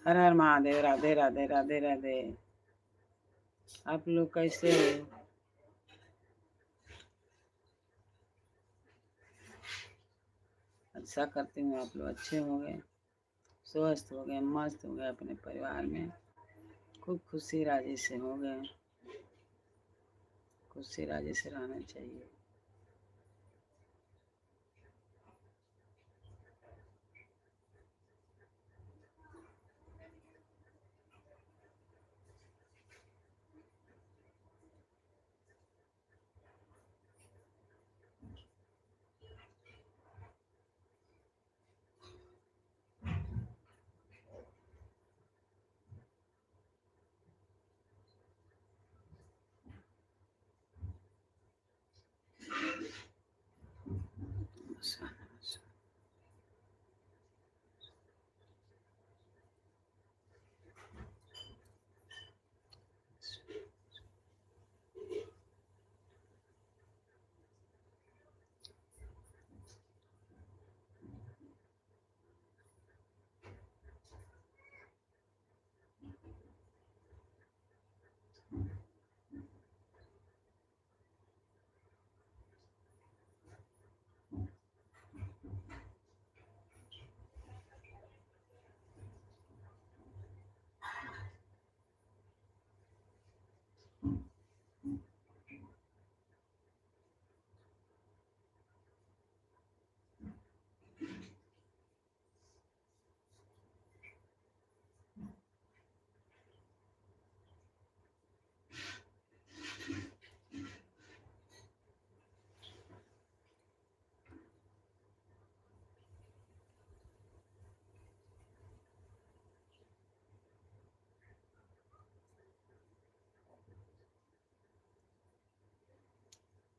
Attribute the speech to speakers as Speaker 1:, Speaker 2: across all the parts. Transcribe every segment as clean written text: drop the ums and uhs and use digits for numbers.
Speaker 1: हर हर महादेव। राधे राधे राधे राधे। आप लोग कैसे हो? अच्छा करती हूँ आप लोग अच्छे हो गए, स्वस्थ हो गए, मस्त हो गए, अपने परिवार में खूब खुशी राजी से हो गए। खुशी राजी से रहना चाहिए।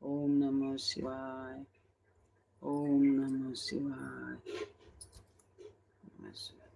Speaker 1: ओम नमः शिवाय। ओम नमः शिवाय। नमः शिवाय।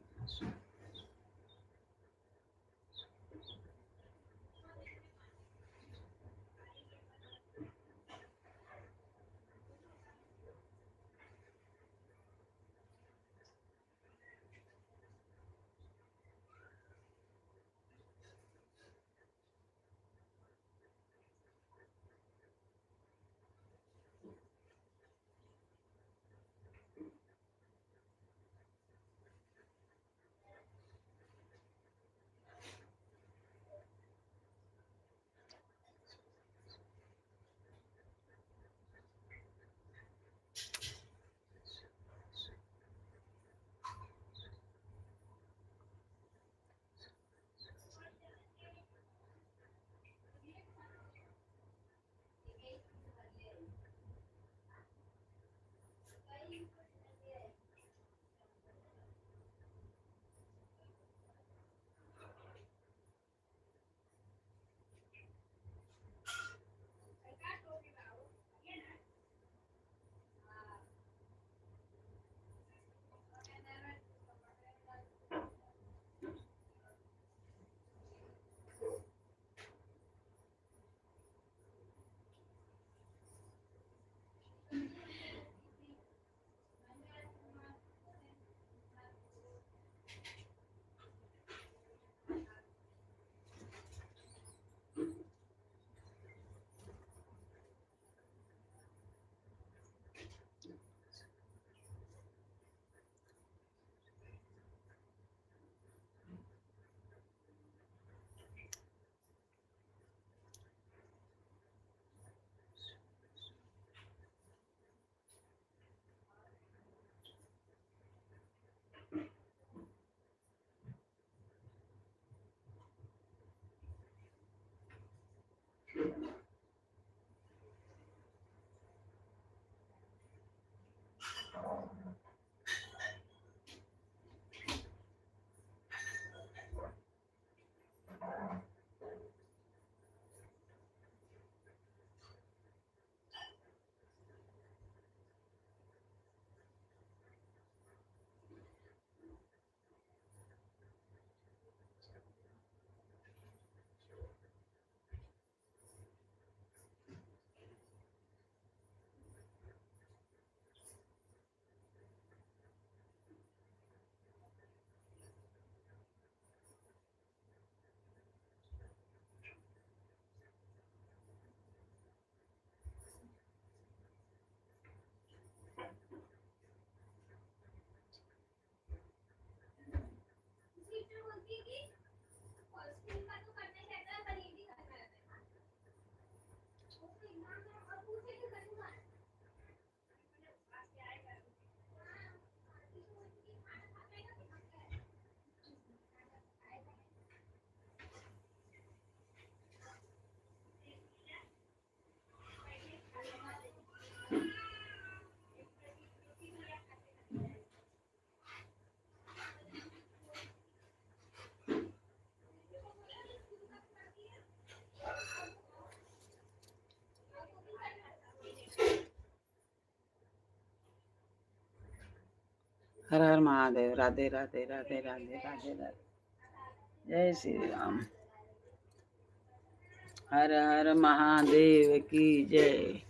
Speaker 1: हर हर महादेव। राधे राधे राधे राधे राधे राधे। जय श्री राम। हर हर महादेव की जय।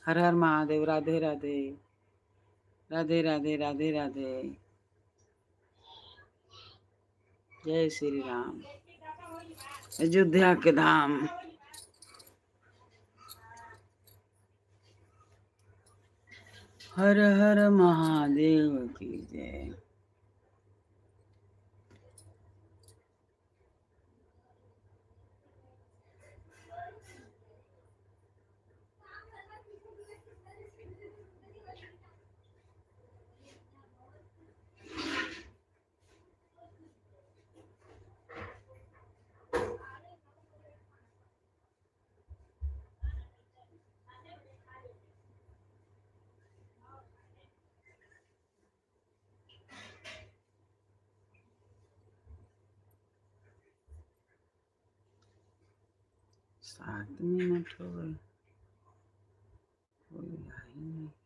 Speaker 1: हर हर महादेव। राधे राधे राधे राधे राधे राधे। जय श्री राम। अयोध्या के धाम। हर हर महादेव की जय। सात मिनट हो गए, कोई आई नहीं।